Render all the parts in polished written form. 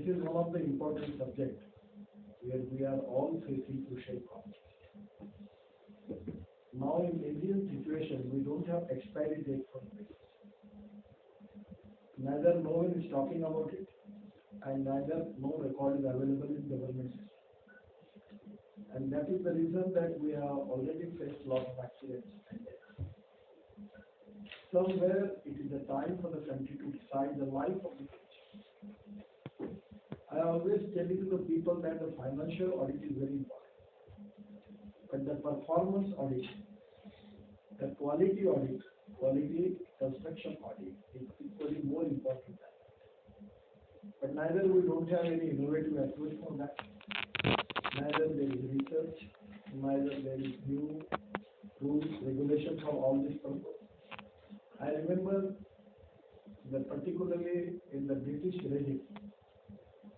is one of the important subjects where we are all facing crucial problems. Now, in Indian situation, we don't have expiry date for bridges. Neither no one is talking about it, and neither no record is available in government system. And that is the reason that we have already faced a lot of accidents and deaths. Somewhere it is the time for the country to decide the life of the country. I always tell you to the people that the financial audit is very important, but the performance audit, the quality audit, quality construction audit is equally more important than that. But neither we don't have any innovative approach for that. Neither there is research, neither there is new rules, regulations for all this purpose. I remember that particularly in the British regime,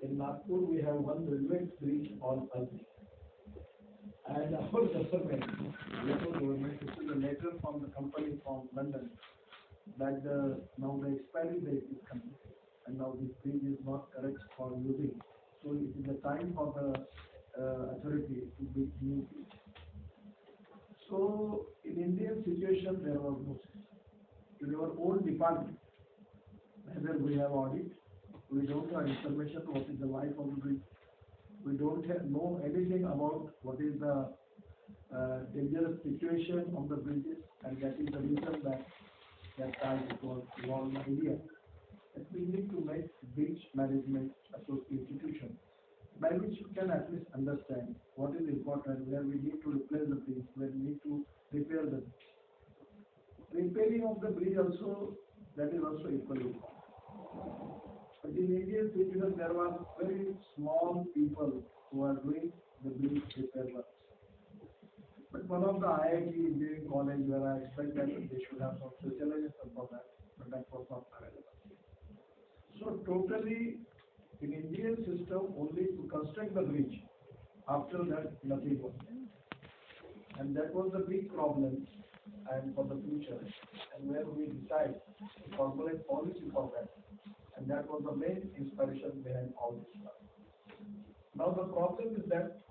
in Nagpur we have one railway bridge on Aldi. And our government, local government, received a letter from the company from London that now the expiry date is completed and now this bridge is not correct for using. So it is the time for the authority to build new bridge. So in Indian situation there was no system. In our own department, neither we have audit, we don't have information what is the life of the bridge, we don't know anything about what is the dangerous situation on the bridges, and that is the reason that time it was one idea that we need to make bridge management institution by which you can at least understand what is important, where we need to replace the bridge, where we need to repair the bridge. Repairing of the bridge also, that is also equally important. But in Indian situation, there were very small people who are doing the bridge repair work. But one of the IIT engineering college where I expect that they should have some specialization for that, but that was not available. So totally, in Indian system, only to construct the bridge. After that, nothing was there. And that was the big problem and for the future, and where we decide to formulate policy for that. And that was the main inspiration behind all this stuff. Now the problem is that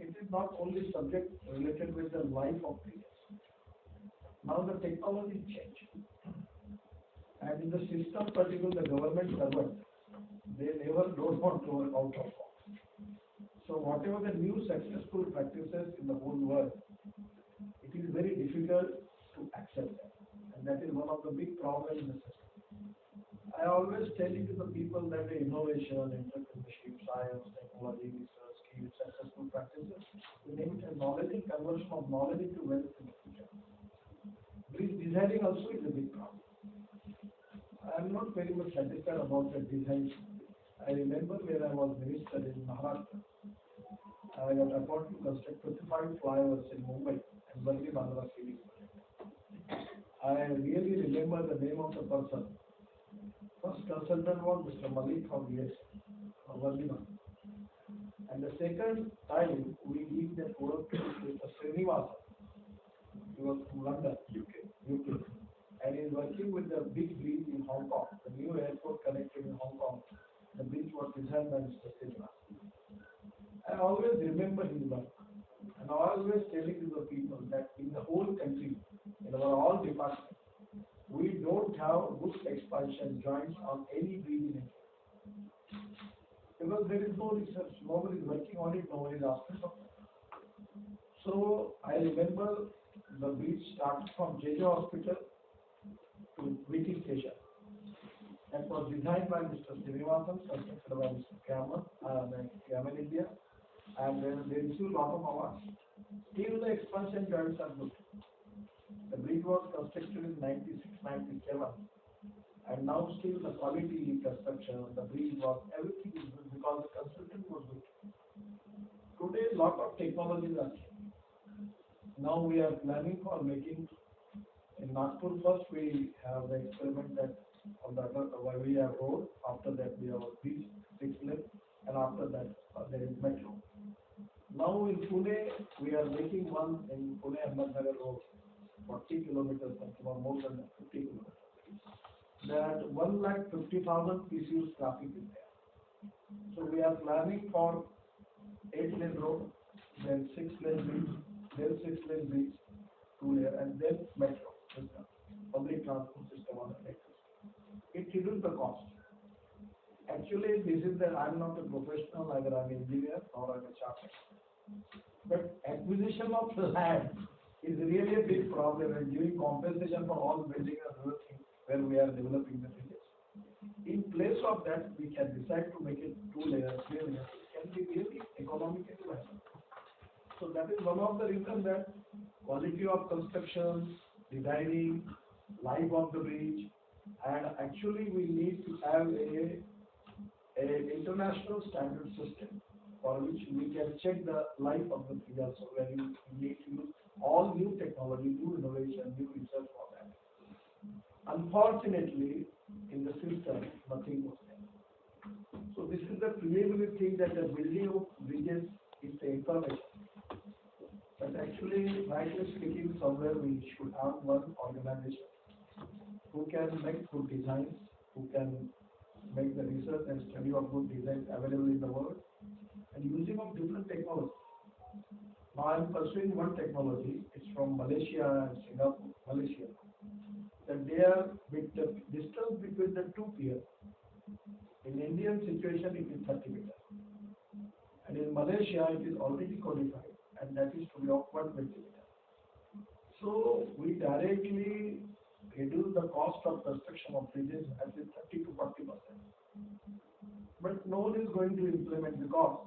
it is not only subject related with the life of bridges. Now the technology changed. And in the system, particularly the government servant, they never don't want to work out of box. So whatever the new successful practices in the whole world, it is very difficult to accept that. And that is one of the big problems in the system. I always tell it to the people that the innovation, entrepreneurship, science, technology, research, skills, successful practices, we name it as knowledge and conversion of knowledge into wealth in the future. Bridge designing also is a big problem. I am not very much satisfied about the design. I remember when I was minister in Maharashtra, I got appointed to construct 25 flyovers in Mumbai and Bandra Bandra City. I really remember the name of the person. First consultant was Mr. Malik from US, from Bandra. And the second time we did that work to Mr. Srinivasan. He was from London, UK. And he is working with the big bridge in Hong Kong, the new airport connected in Hong Kong. The bridge was designed by Mr. Srinivasan. I always remember his work, and I always telling to the people that in the whole country, in our all departments, we don't have good expansion joints on any bridge in India. Because there is no research, nobody is working on it, nobody is asking for it. So I remember the bridge started from JJ Hospital to British Station. That was designed by Mr. Srinivasan, constructed by Mr. Gammon India, and they received a lot of awards. Still the expansion joints are good. The bridge was constructed in 96-97, and now still the quality construction, the bridge was, everything is good because the construction was good. Today, a lot of technologies are changing. Now we are planning for making, in Nagpur first we have the experiment that on the we have road, after that we have a bridge, 6 lane, and after that there is metro. Now in Pune, we are making one in Pune Ahmednagar road, 40 kilometers, more than 50 kilometers. That 1,50,000 PCUs traffic is there. So we are planning for 8-lane road, then 6-lane bridge, then 6-lane bridge, 2 layer, and then metro system, public transport system on the next. It reduces the cost. Actually, this is that I'm not a professional, either I'm an engineer or I'm a chartered. But acquisition of land is really a big problem and giving compensation for all building and other things where we are developing the villages. In place of that, we can decide to make it 2 layers, 3 layers. It can be really economically viable. So that is one of the reasons that quality of construction, designing, life of the bridge, and actually we need to have a international standard system for which we can check the life of the bridge also, where you need to use all new technology, new innovation, new research for that. Unfortunately, in the system, nothing was there. So this is the preliminary thing that the building of bridges is the information. But actually, rightly speaking, somewhere we should have one organization who can make good designs, who can make the research and study of good designs available in the world, and using of different technologies. Now I am pursuing one technology. It's from Malaysia and Singapore, Malaysia. That they are with the distance between the two piers. In Indian situation, it is 30 meters, and in Malaysia, it is already codified, and that is to be of 120 meters. So we directly reduce the cost of construction of bridges at least 30 to 40%. But no one is going to implement because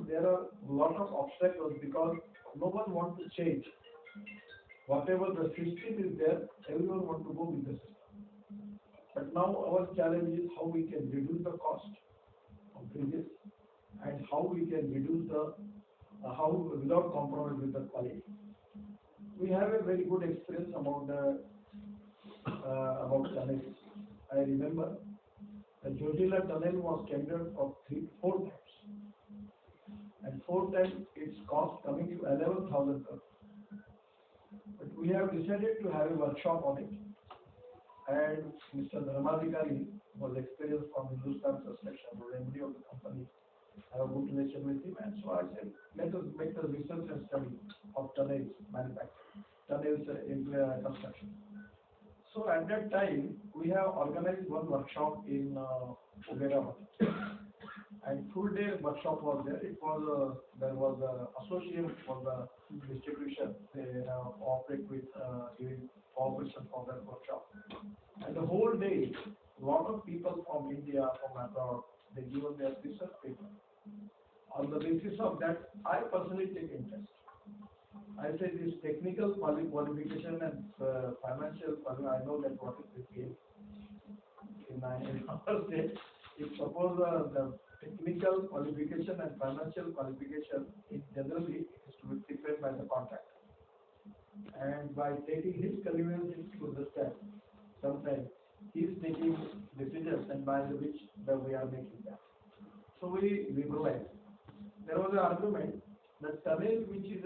there are a lot of obstacles because no one wants to change. Whatever the system is there, everyone wants to go with the system. But now our challenge is how we can reduce the cost of bridges and how we can reduce the how without compromise with the quality. We have a very good experience about the about tunnels. I remember the Jojila tunnel was tendered for 4 times, and 4 times its cost coming to 11,000 crores. But we have decided to have a workshop on it, and Mr. Dharmadhikari was experienced from Hindustan Construction, was MD of the company. I have a good relation with him, and so I said, let us make the research and study of tunnels manufacturing, tunnels construction. So at that time, we have organized one workshop in Ugera, and full day workshop was there. It was there was a associate for the distribution. They operate with giving cooperation for that workshop, and the whole day, a lot of people from India, from abroad, they give us their research paper. On the basis of that, I personally take interest. I say this technical qualification and financial qualification, I know that what is the game in our state. If suppose the technical qualification and financial qualification, it generally is to be prepared by the contractor. And by taking his convenience to understand, sometimes he is taking decisions and by which we are making that. So we liberalize. There was an argument that tunnel which is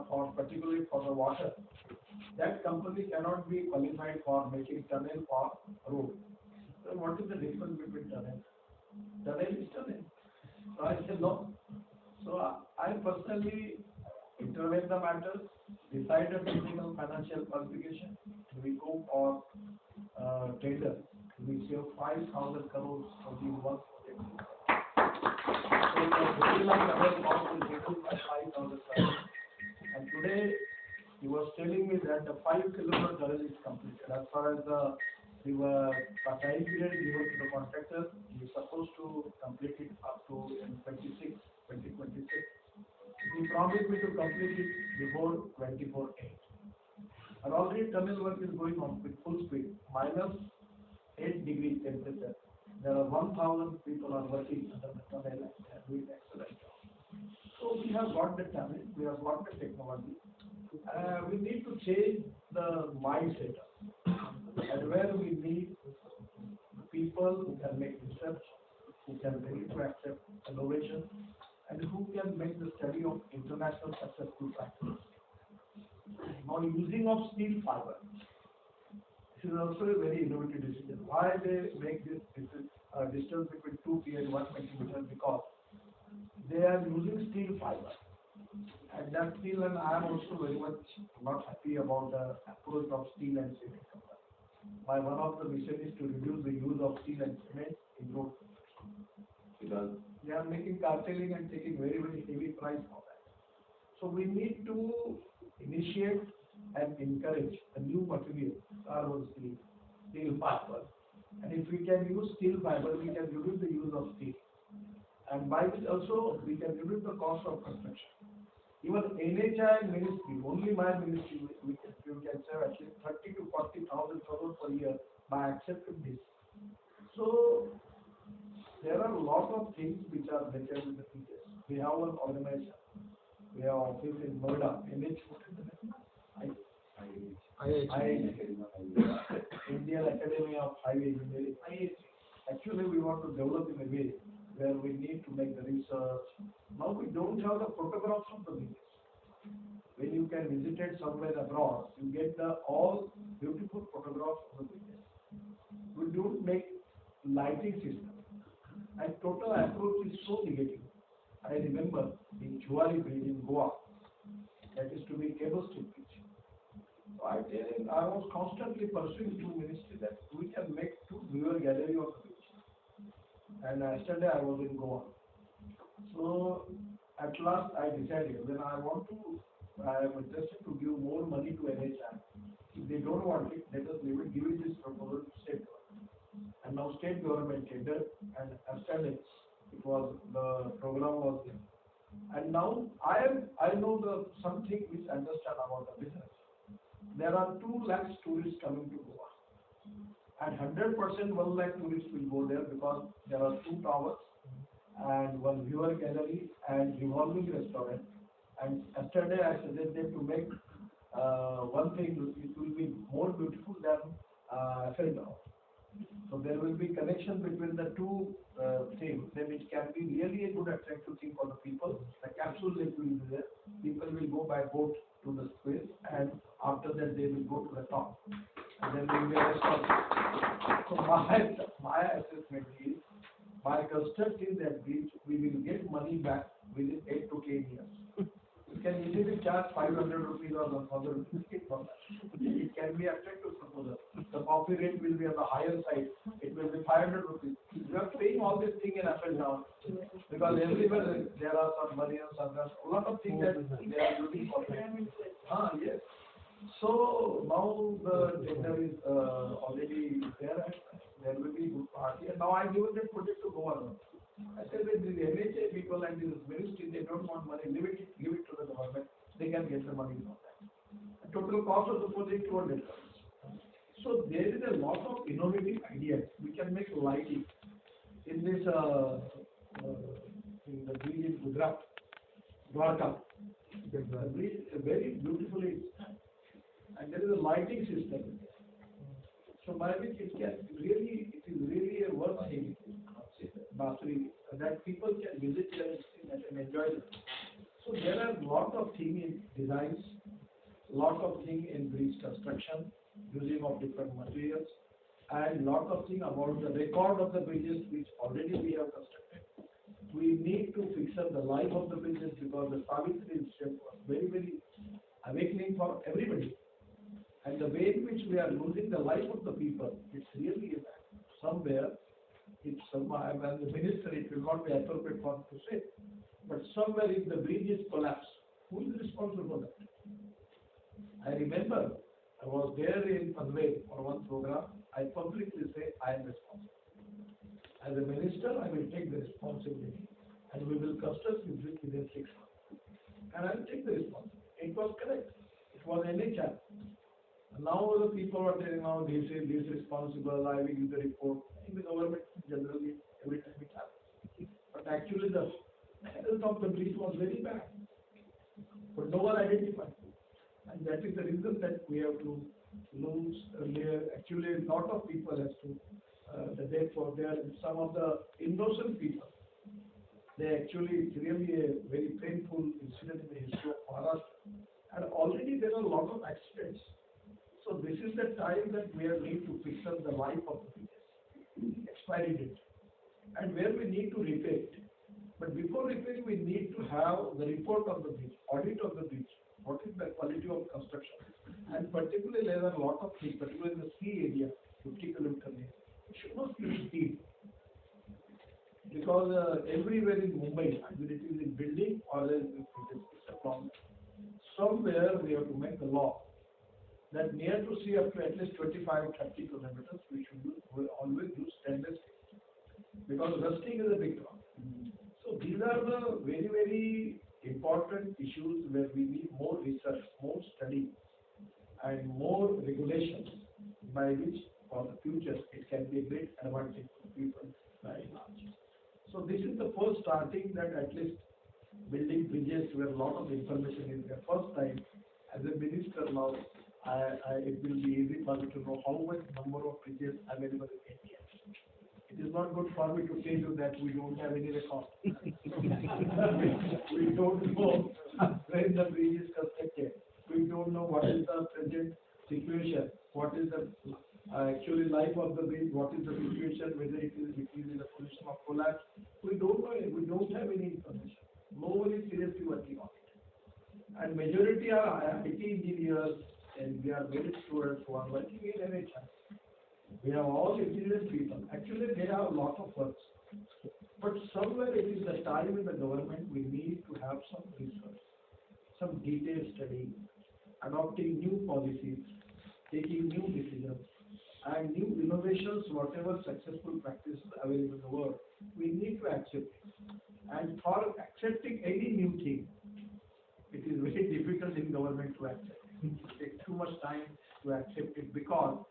for particularly for the water, that company cannot be qualified for making tunnel for road. So what is the difference between tunnel? Tunnel is tunnel. So I said no. So I personally intervene the matter, decide the technical financial qualification, and we go for tender. We save 5,000 crores for the one project. So the Jojila tunnel cost is reduced by 5,000 crores. And today he was telling me that the 5 kilometer tunnel is completed. As far as the time period given to the contractor, he is supposed to complete it up to 2026. He promised me to complete it before 24/8. And already tunnel work is going on with full speed, -8 degrees temperature. There are 1,000 people are working under the tunnel and they are doing excellent job. So we have got the talent, we have got the technology. We need to change the mindset, and where we need people who can make research, who can ready to accept innovation, and who can make the study of international successful practice. Now, using of steel fiber. This is also a very innovative decision. Why they make this? This is distance between two pier 1 meter because they are using steel fiber. And that steel, and I am also very much not happy about the approach of steel and cement. My one of the mission is to reduce the use of steel and cement in road because they are making carteling and taking very very heavy price for that. So we need to initiate and encourage a new material, carbon steel, steel fiber. And if we can use steel fiber, we can reduce the use of steel. And by which also we can reduce the cost of construction. Even NHI ministry, only my ministry, we can save at least 30 to 40,000 crores per year by accepting this. So there are a lot of things which are better with the teachers. We have an organization. We have office in Noida, NH, I, Indian Academy of Highway Engineering. Actually, we want to develop in a way where we need to make the research. Now we don't have the photographs of the beaches. When you can visit it somewhere abroad, you get the all beautiful photographs of the beaches. We don't make lighting system. And total approach is so negative. I remember in Juari Bridge in Goa, that is to be cable steel bridge. So I tell him, I was constantly pursuing to ministry that we can make two viewer gallery of the bridge. And yesterday I was in Goa. So at last I decided when I am interested to give more money to NHI. If they don't want it, let us give it this proposal to state government. And now state government tendered, and yesterday it was the program was there. And now I know the something which I understand about the business. There are 2 lakhs tourists coming to Goa, and 100% 1 lakh tourists will go there because there are 2 towers and 1 viewer gallery and revolving restaurant. And yesterday I suggested to make one thing, it will be more beautiful than Eiffel Tower. So there will be connection between the two things, then it can be really a good attractive thing for the people. The capsule lake will be there. People will go by boat to the square, and after that they will go to the top. And then will be a restaurant. So my assessment is, by constructing that bridge, we will get money back within 8 to 10 years. You can easily charge 500 rupees or 1,000 rupees for that. It can be attractive proposal. The coffee rate will be on the higher side. It will be 500 rupees. You are paying all this thing in up and down because everywhere there are some money and some a lot of things that they are looking for. Yes. So now the tender is already there. There will be good party. And now I given that project to go on. I said that the NHA people and this ministry, they don't want money, give it to the government. They can get the money from that. The total cost of the project 200 crores. So there is a lot of innovative ideas. We can make lighting in this in the bridge in Gujarat, Dwarka. The bridge is very beautifully, and there is a lighting system. So by which it is really a worth thing, Basri, that people can visit and enjoy it. So there are lot of things in designs, lot of things in bridge construction, using of different materials, and lot of things about the record of the bridges which already we have constructed. We need to fix up the life of the bridges because the Savitri incident was very, very awakening for everybody. And the way in which we are losing the life of the people, it's really somewhere, if I am the minister, it will not be appropriate for me to say, but somewhere if the bridge is collapsed, who is responsible for that? I remember I was there in Panvel for one program. I publicly say I am responsible. As a minister, I will take the responsibility, and we will construct the bridge within 6 months. And I will take the responsibility. It was correct. It was NHR. Now the people are telling now this is responsible, I will give the report. In the government generally every time it happens. But actually the health of the bridge was very bad. But no one identified. And that is the reason that we have to lose actually a lot of people has to the death for there some of the innocent people. They actually it's really a very painful incident in the history of Maharashtra. And already there are a lot of accidents. So this is the time that we need to fix up the life of the bridges. Expiry date. and where we need to repair it. But before repairing, we need to have the report of the bridge, audit of the bridge. What is the quality of construction? And particularly, there are a lot of things, particularly in the sea area, 50-kilometer area. It should not be speed because everywhere in Mumbai, whether it is in building or else it's a problem. Somewhere we have to make the law that near to sea up to at least 25-30 kilometers, we always use stainless steel because rusting is a big problem. So these are the very, very important issues where we need more research, more study, and more regulations by which for the future it can be a great advantage for people by and large. So this is the first starting that at least building bridges where a lot of information is there. First time as a minister now, it will be easy for me to know how much number of bridges available in India. It is not good for me to tell you that we don't have any record. We don't know when the bridge is constructed. We don't know what is the present situation, what is the actually life of the bridge, what is the situation, whether it is in the position of collapse. We don't know it. We don't have any information. No one is seriously working on it. And majority are IT engineers and we are very students who are working in NHS. We have all experienced people. Actually, they have a lot of works. But somewhere it is the time in the government we need to have some research, some detailed study, adopting new policies, taking new decisions, and new innovations, whatever successful practices available in the world, we need to accept it. And for accepting any new thing, it is very difficult in government to accept. It takes too much time to accept it because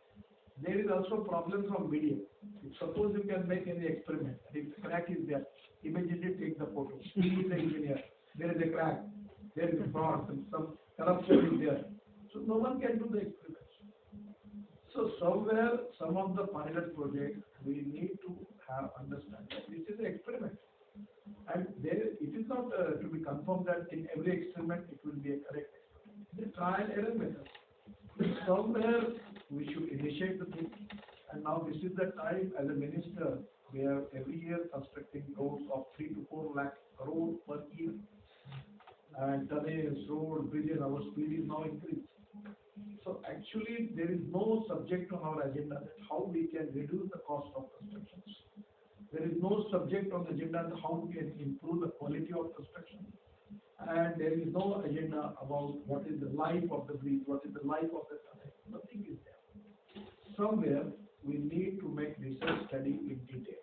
there is also problem from media. If suppose you can make any experiment, if the crack is there, immediately take the photo. He is the engineer. There is a crack. There is a fraud. Some corruption is there. So no one can do the experiment. So somewhere, some of the pilot projects, we need to have understand that this is an experiment. And there, it is not to be confirmed that in every experiment it will be a correct experiment. It is trial error method. Somewhere we should initiate the thing. And now this is the time as a minister, we are every year constructing roads of 3 to 4 lakh crore per year. And tunnels, road, bridges, our speed is now increased. So actually there is no subject on our agenda that how we can reduce the cost of construction. There is no subject on the agenda that how we can improve the quality of construction. And there is no agenda about what is the life of the bridge, what is the life of the tunnel. Nothing is there. Somewhere we need to make research study in detail.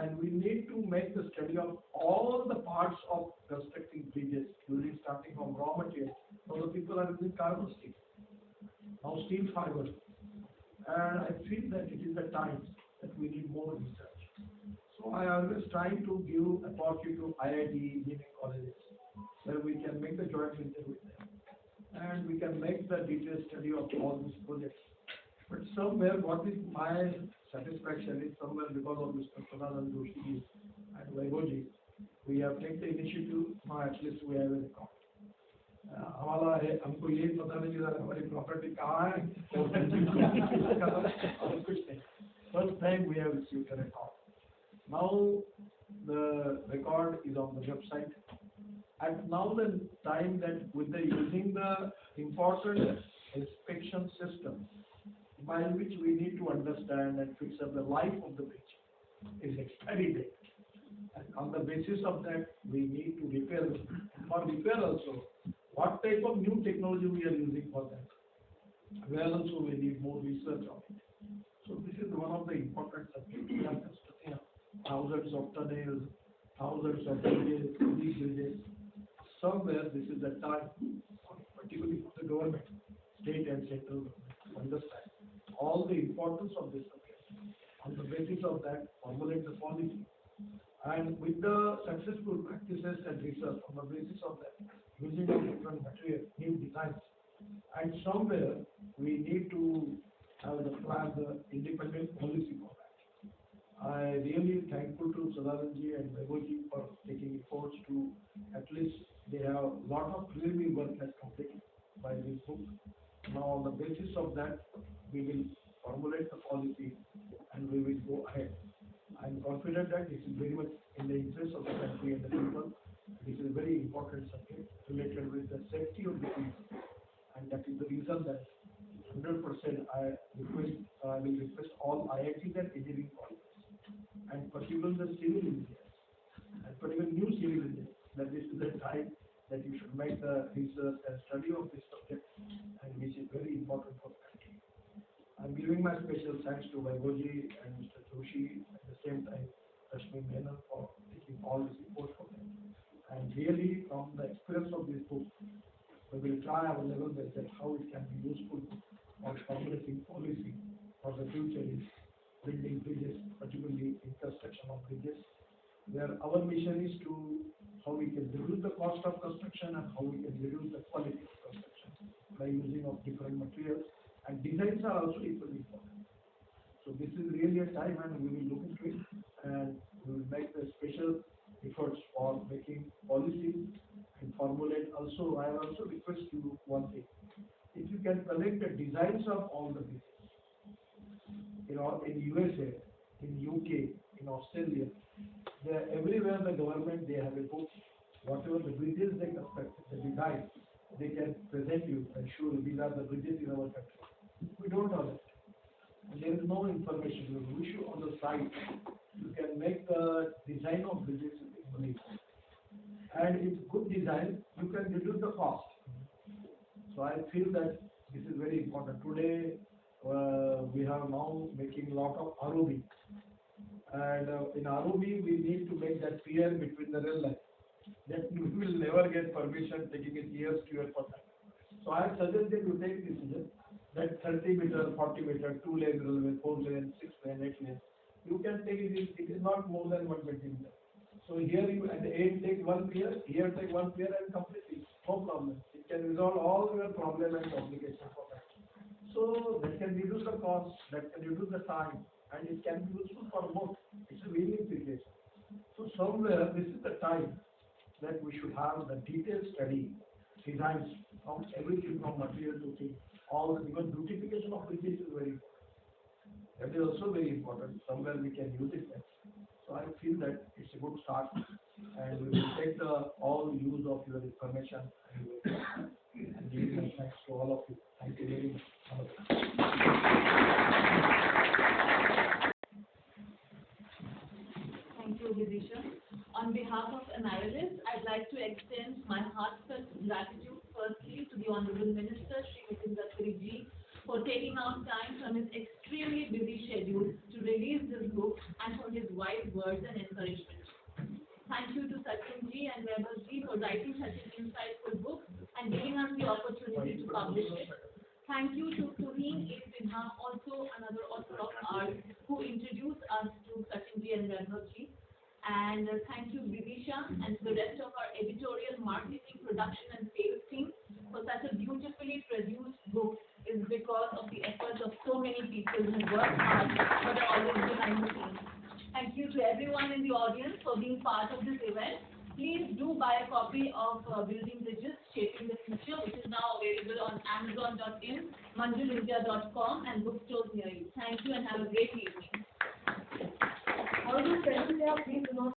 And we need to make the study of all the parts of constructing bridges, usually starting from raw materials. Now the people are using carbon steel, now steel fibers. And I feel that it is the time that we need more research. So I always try to give opportunity to IIT engineering colleges where we can make the joint venture with them. And we can make the detailed study of all these projects. But somewhere what is my satisfaction is somewhere because of Mr. Sadanand Joshi and Vaibhavji, we have taken the initiative, now at least we have a record. हमारा है हमको ये पता नहीं चला हमारी property कहाँ है और कुछ नहीं. First time we have received a record. Now the record is on the website. And now the time that with the using the important inspection system by which we need to understand and fix up the life of the bridge is expiry date. And on the basis of that, we need to repair it. For repair also, what type of new technology we are using for that? Where also we need more research on it. So this is one of the important subjects. We are constructing thousands of tunnels, thousands of bridges, these bridges. Somewhere this is the time, particularly for the government, state and central government, to understand all the importance of this subject. On the basis of that, formulate the policy. And with the successful practices and research, on the basis of that, using of different materials, new designs. And somewhere we need to have the plan, the independent policy for that. I really thankful to Sadanandji and Vaibhavji for taking efforts to at least they have a lot of preliminary work has completed by this book. Now on the basis of that, we will formulate the policy and we will go ahead. And confident that this is very much in the interest of the country and the people. This is a very important subject related with the safety of the people, and that is the reason that 100% I will request all IITs and engineering colleges, and particularly the civil engineers, and particularly new civil engineers, that this is the time that you should make the research and study of this subject, and which is very important for the country. I'm giving my special thanks to Vaibhavji and Mr. Joshi, at the same time Rashmi Menon, for taking all this report for them. And really, from the experience of this book, we will try our level best at how it can be useful for formulating policy for the future in building bridges, particularly in construction of bridges, where our mission is to how we can reduce the cost of construction and how we can reduce the quality of construction by using of different materials, and designs are also equally important. So this is really a time when we will look into it, and we will make the special efforts for making policy and formulate. Also, I also request you one thing: if you can collect the designs of all the bridges, in USA, in UK, in Australia, everywhere the government, they have a book, whatever the bridges they construct, the design, they can present you and show you these are the bridges in our country. We don't have it. And there is no information. We issue on the site. You can make the design of bridges in English. And it's good design, you can reduce the cost. So I feel that this is very important. Today, we have now making a lot of ROB. And in ROB, we need to make that pier between the rail lines. That we will never get permission, taking it years for that. So I suggest that you take decision that 30 meter, 40 meter, 2-lane railway, 4-lane, 6-lane, 8-lane. You can take it, it is not more than 120 meters. So here you at the end take one pier, here take one pier and completely, no problem. It can resolve all your problem and complications for that. So that can reduce the cost, that can reduce the time, and it can be useful for both. It's a win-win situation. So somewhere this is the time that we should have the detailed study, designs from everything from material to thing, all the, because beautification of bridges is very important. That is also very important. Somewhere we can use it. So I feel that it's a good start, and we will take all use of your information and give my thanks to all of you. Thank you very much. Thank you, Vidisha. On behalf of Amaryllis, I'd like to extend my heartfelt gratitude firstly to the Honorable Minister, Shri Nitin Gadkari ji, for taking out time from his extremely busy schedule to release this book and for his wise words and encouragement. Thank you to Sachin ji and Vaibhav ji for writing such an insightful book and giving us the opportunity to publish it. Thank you to Sunil A. Sinha, also another author of ours, who introduced us to Sachin ji and Vaibhav ji. And thank you, Vidisha, and to the rest of our editorial, marketing, production, and sales team for such a beautifully produced book. Is because of the efforts of so many people who work hard but are always behind the scenes. Thank you to everyone in the audience for being part of this event. Please do buy a copy of Building Bridges, Shaping the Future, which is now available on Amazon.in, manjulindia.com, and bookstores near you. Thank you and have a great evening.